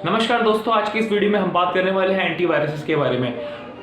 नमस्कार दोस्तों, आज की इस वीडियो में हम बात करने वाले हैं एंटीवायरसेस के बारे में।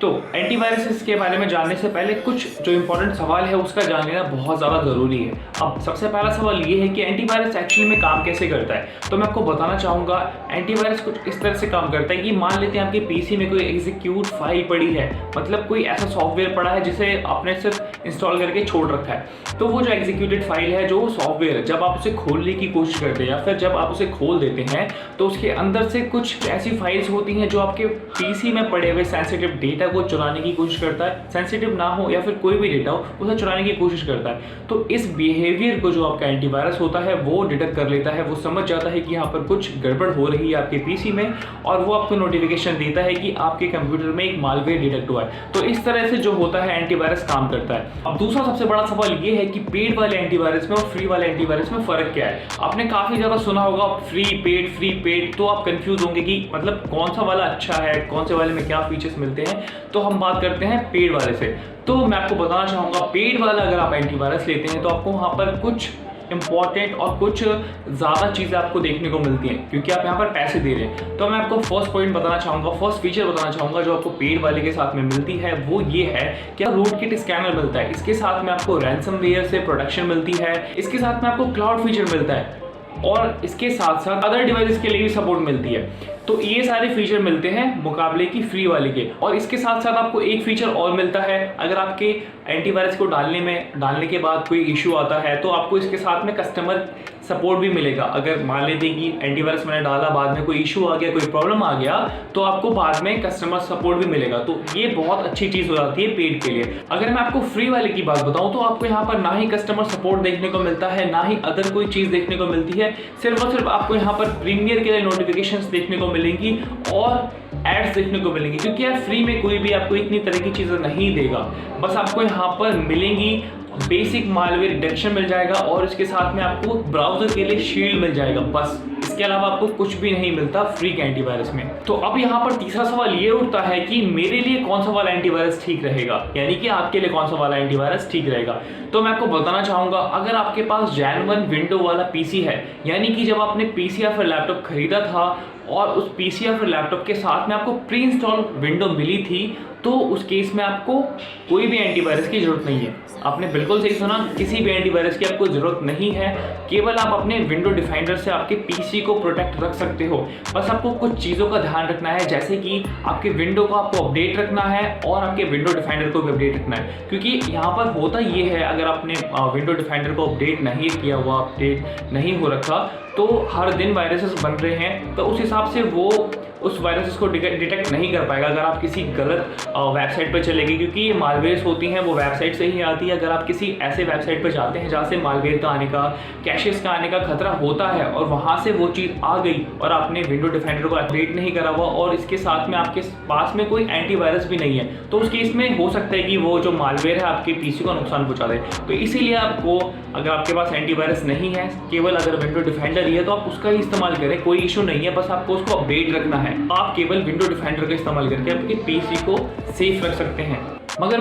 तो एंटीवायरसेस के बारे में जानने से पहले कुछ जो इंपॉर्टेंट सवाल है उसका जान लेना बहुत ज़्यादा ज़रूरी है। अब सबसे पहला सवाल ये है कि एंटीवायरस एक्चुअली में काम कैसे करता है। तो मैं आपको बताना चाहूँगा एंटीवायरस कुछ इस तरह से काम करता है कि मान लेते हैं आपके पीसी में कोई एग्जीक्यूट फाइल पड़ी है, मतलब कोई ऐसा सॉफ्टवेयर पड़ा है जिसे आपने सिर्फ इंस्टॉल करके छोड़ रखा है। तो वो जो एग्जीक्यूटेड फाइल है, जो सॉफ्टवेयर है, जब आप उसे खोलने की कोशिश करते हैं या फिर जब आप उसे खोल देते हैं तो उसके अंदर से कुछ ऐसी फाइल्स होती हैं जो आपके पीसी में पड़े हुए सेंसिटिव डेटा को चुराने की कोशिश करता है। सेंसिटिव ना हो या फिर कोई भी डेटा हो, उसे चुराने की कोशिश करता है। तो इस बिहेवियर को जो आपका एंटीवायरस होता है वो डिटेक्ट कर लेता है। वो समझ जाता है कि यहाँ पर कुछ गड़बड़ हो रही है आपके पीसी में और वो आपको नोटिफिकेशन देता है कि आपके कंप्यूटर में एक मालवेयर डिटेक्ट हुआ है। तो इस तरह से जो होता है एंटीवायरस काम करता है। अब दूसरा सबसे बड़ा सवाल ये है कि पेड वाले एंटीवायरस में और फ्री वाले एंटीवायरस में फर्क क्या है। आपने काफी ज्यादा सुना होगा फ्री पेड, तो आप कंफ्यूज होंगे कि मतलब कौन सा वाला अच्छा है, कौन से वाले में क्या फीचर्स मिलते हैं। तो हम बात करते हैं पेड वाले से। तो मैं आपको बताना चाहूंगा पेड वाला अगर आप एंटीवायरस लेते हैं तो आपको वहां पर कुछ इंपॉर्टेंट और कुछ ज़्यादा चीज़ें आपको देखने को मिलती हैं क्योंकि आप यहाँ पर पैसे दे रहे हैं। तो मैं आपको फर्स्ट पॉइंट बताना चाहूँगा, फर्स्ट फीचर बताना चाहूँगा जो आपको पेड वाले के साथ में मिलती है वो ये है कि रूट किट स्कैनर मिलता है। इसके साथ में आपको रैंसमवेयर से प्रोटेक्शन मिलती है। इसके साथ में आपको क्लाउड फीचर मिलता है और इसके साथ साथ अदर डिवाइसेस के लिए भी सपोर्ट मिलती है। तो ये सारे फीचर मिलते हैं मुकाबले की फ्री वाले के। और इसके साथ साथ आपको एक फीचर और मिलता है, अगर आपके एंटीवायरस को डालने के बाद कोई इशू आता है तो आपको इसके साथ में कस्टमर सपोर्ट भी मिलेगा। अगर मान लेते कि एंटीवायरस मैंने डाला, बाद में कोई इशू आ गया, कोई प्रॉब्लम आ गया, तो आपको बाद में कस्टमर सपोर्ट भी मिलेगा। तो ये बहुत अच्छी चीज़ हो जाती है पेड के लिए। अगर मैं आपको फ्री वाले की बात बताऊं तो आपको यहाँ पर ना ही कस्टमर सपोर्ट देखने को मिलता है, ना ही अदर कोई चीज़ देखने को मिलती है। सिर्फ और सिर्फ आपको यहाँ पर प्रीमियर के लिए नोटिफिकेशंस देखने को मिलेंगी और एड्स देखने को मिलेंगी, क्योंकि यार फ्री में कोई भी आपको इतनी तरह की चीज़ें नहीं देगा। बस आपको यहाँ पर मिलेंगी बेसिक मालवेयर डिटेक्शन मिल जाएगा और इसके साथ में आपको ब्राउजर के लिए शील्ड मिल जाएगा। बस इसके अलावा आपको कुछ भी नहीं मिलता फ्री के एंटीवायरस में। तो अब यहाँ पर तीसरा सवाल ये उठता है कि मेरे लिए कौन सा वाला एंटीवायरस ठीक रहेगा, यानी कि आपके लिए कौन सा वाला एंटीवायरस ठीक रहेगा। तो मैं आपको बताना चाहूंगा, अगर आपके पास जेन 1 विंडो वाला पीसी है, यानी कि जब आपने पीसी या फिर लैपटॉप खरीदा था और उस पीसी या फिर लैपटॉप के साथ में आपको प्री इंस्टॉल विंडो मिली थी, तो उस केस में आपको कोई भी एंटीवायरस की जरूरत नहीं है। आपने बिल्कुल सही सुना, किसी भी एंटीवायरस की आपको जरूरत नहीं है। केवल आप अपने विंडो डिफाइंडर से आपके पीसी को प्रोटेक्ट रख सकते हो। बस आपको कुछ चीज़ों का ध्यान रखना है, जैसे कि आपके विंडो को आपको अपडेट रखना है और आपके विंडो डिफाइंडर को भी अपडेट रखना है। क्योंकि यहाँ पर होता ये है, अगर आपने विंडो डिफाइंडर को अपडेट नहीं किया हुआ, अपडेट नहीं हो रखा, तो हर दिन वायरसेस बन रहे हैं, तो उस हिसाब से वो उस वायरसेस को डिटेक्ट नहीं कर पाएगा अगर आप किसी गलत वेबसाइट पर चले गए, क्योंकि ये मालवेयर्स होती हैं वो वेबसाइट से ही आती है। अगर आप किसी ऐसे वेबसाइट पर जाते हैं जहाँ से मालवेयर का आने का, कैशेस का आने का खतरा होता है और वहाँ से वो चीज़ आ गई और आपने विंडो डिफाइंडर को अपडेट नहीं करा हुआ और इसके साथ में आपके पास में कोई एंटीवायरस भी नहीं है, तो उस केस में हो सकता है कि वो जो मालवेयर है आपके पीसी को नुकसान पहुँचा दे। तो इसीलिए आपको, अगर आपके पास एंटीवायरस नहीं है, केवल अगर विंडो डिफाइंडर ही है, तो आप उसका ही इस्तेमाल करें, कोई इशू नहीं है। बस आपको उसको अपडेट रखना है। आप केवल विंडो डिफाइंडर का इस्तेमाल करके आपके पीसी को सेफ रख सकते हैं। मगर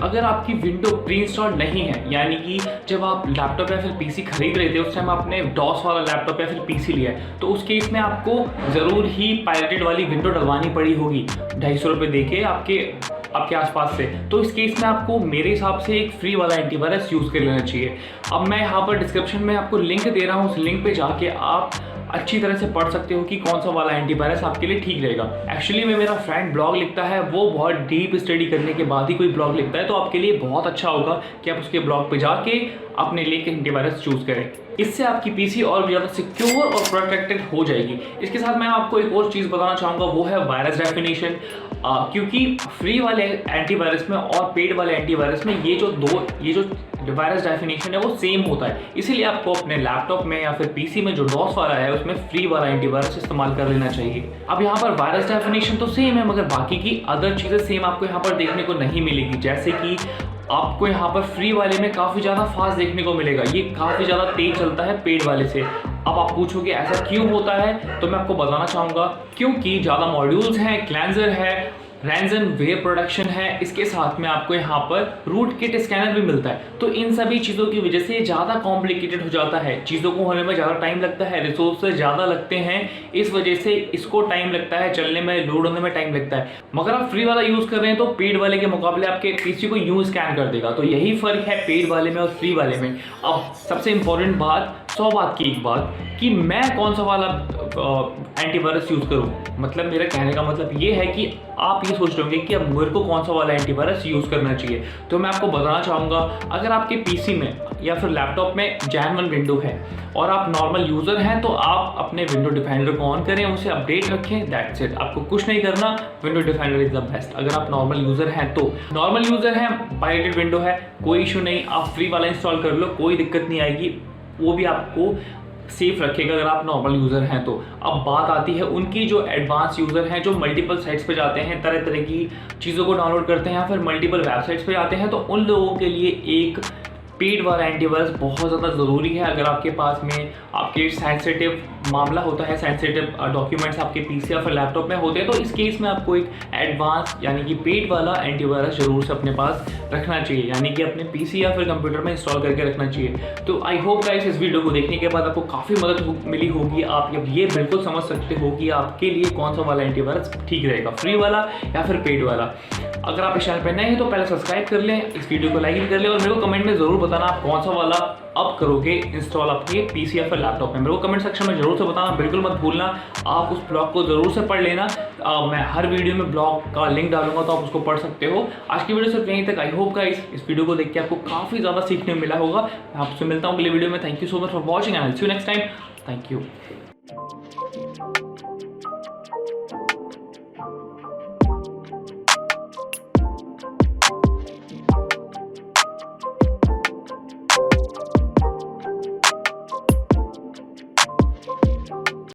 अगर आपकी विंडो प्री इंस्टॉल नहीं है, यानी कि जब आप लैपटॉप या फिर पीसी खरीद रहे थे उस टाइम आपने डॉस वाला लैपटॉप या फिर पीसी लिया है, तो उस केस में आपको ज़रूर ही पायरेटेड वाली विंडो डलवानी पड़ी होगी 250 रुपये देके आपके आसपास से। तो इस केस में आपको मेरे हिसाब से एक फ्री वाला एंटीवायरस यूज़ कर लेना चाहिए। अब मैं यहाँ पर डिस्क्रिप्शन में आपको लिंक दे रहा हूँ, उस लिंक पे जाके आप अच्छी तरह से पढ़ सकते हो कि कौन सा वाला एंटीवायरस आपके लिए ठीक रहेगा। एक्चुअली में मेरा फ्रेंड ब्लॉग लिखता है, वो बहुत डीप स्टडी करने के बाद ही कोई ब्लॉग लिखता है, तो आपके लिए बहुत अच्छा होगा कि आप उसके ब्लॉग पे जाके अपने लिए एंटीवायरस चूज़ करें। इससे आपकी पीसी और भी ज़्यादा सिक्योर और प्रोटेक्टेड हो जाएगी। इसके साथ मैं आपको एक और चीज़ बताना चाहूँगा, वो है वायरस डेफिनेशन। क्योंकि फ्री वाले एंटीवायरस में और पेड वाले एंटीवायरस में ये जो वायरस डेफिनेशन है वो सेम होता है, इसीलिए आपको अपने लैपटॉप में या फिर पीसी में जो डॉस वाला है उसमें फ्री वाला एंटीवायरस इस्तेमाल कर लेना चाहिए। अब यहाँ पर वायरस डेफिनेशन तो सेम है, मगर बाकी की अदर चीज़ें सेम आपको यहाँ पर देखने को नहीं मिलेगी। जैसे कि आपको यहाँ पर फ्री वाले में काफ़ी ज़्यादा फास्ट देखने को मिलेगा, ये काफ़ी ज़्यादा तेज चलता है पेड वाले से। अब आप पूछोगे ऐसा क्यों होता है, तो मैं आपको बताना चाहूँगा, क्योंकि ज़्यादा मॉड्यूल्स हैं, क्लेंजर है रैंजन वेब प्रोडक्शन है, इसके साथ में आपको यहाँ पर रूट किट स्कैनर भी मिलता है। तो इन सभी चीज़ों की वजह से ये ज़्यादा कॉम्प्लिकेटेड हो जाता है, चीज़ों को होने में ज़्यादा टाइम लगता है, रिसोर्सेज ज़्यादा लगते हैं, इस वजह से इसको टाइम लगता है, चलने में, लोड होने में टाइम लगता है। मगर आप फ्री वाला यूज़ कर रहे हैं तो पेड वाले के मुकाबले आपके पीसी को यूँ स्कैन कर देगा। तो यही फ़र्क है पेड वाले में और फ्री वाले में। अब सबसे इंपॉर्टेंट बात, 100 बात की एक बात, कि मैं कौन सा वाला एंटीवायरस यूज़ करूँ। मतलब मेरा कहने का मतलब ये है कि आप ये सोच रहे होंगे कि अब मेरे को कौन सा वाला एंटीवायरस यूज़ करना चाहिए। तो मैं आपको बताना चाहूँगा, अगर आपके पीसी में या फिर लैपटॉप में जैन 1 विंडो है और आप नॉर्मल यूज़र हैं तो आप अपने विंडो डिफाइनर को ऑन करें, उसे अपडेट रखें, दैट्स इट। आपको कुछ नहीं करना, window definer is the best. अगर आप नॉर्मल यूज़र हैं तो नॉर्मल यूज़र हैं, पायरेटेड विंडो है, कोई इशू नहीं, आप फ्री वाला इंस्टॉल कर लो, कोई दिक्कत नहीं आएगी, वो भी आपको सेफ रखेगा अगर आप नॉर्मल यूज़र हैं तो। अब बात आती है उनकी जो एडवांस यूज़र हैं, जो मल्टीपल साइट्स पे जाते हैं, तरह तरह की चीज़ों को डाउनलोड करते हैं या फिर मल्टीपल वेबसाइट्स पे जाते हैं, तो उन लोगों के लिए एक पेड वाला एंटीवायरस बहुत ज़्यादा ज़रूरी है। अगर आपके पास में आपके सेंसिटिव मामला होता है, सेंसिटिव डॉक्यूमेंट्स आपके पीसी या फिर लैपटॉप में होते हैं, तो इस केस में आपको एक एडवांस यानी कि पेड वाला एंटीवायरस जरूर से अपने पास रखना चाहिए, यानी कि अपने पीसी या फिर कंप्यूटर में इंस्टॉल करके रखना चाहिए। तो आई होप गाइस इस वीडियो को देखने के बाद आपको काफ़ी मदद मिली होगी। आप अब ये बिल्कुल समझ सकते हो कि आपके लिए कौन सा वाला एंटीवायरस ठीक रहेगा, फ्री वाला या फिर पेड वाला। अगर आप इस चैनल पर नए हैं तो पहले सब्सक्राइब कर लें, इस वीडियो को लाइक भी कर लें और मेरे को कमेंट में ज़रूर बताना आप कौन सा वाला अब करोगे इंस्टॉल अपने पीसी या फिर लैपटॉप में। मेरे को कमेंट सेक्शन में जरूर से बताना, बिल्कुल मत भूलना। आप उस ब्लॉग को ज़रूर से पढ़ लेना, मैं हर वीडियो में ब्लॉग का लिंक डालूंगा तो आप उसको पढ़ सकते हो। आज की वीडियो सिर्फ यहीं तक। आई होप गाइस इस वीडियो को देख के आपको काफ़ी ज़्यादा सीखने मिला होगा। मैं आपसे मिलता हूँ अगले वीडियो में। Thank you so much for watching and see you next time. Thank you.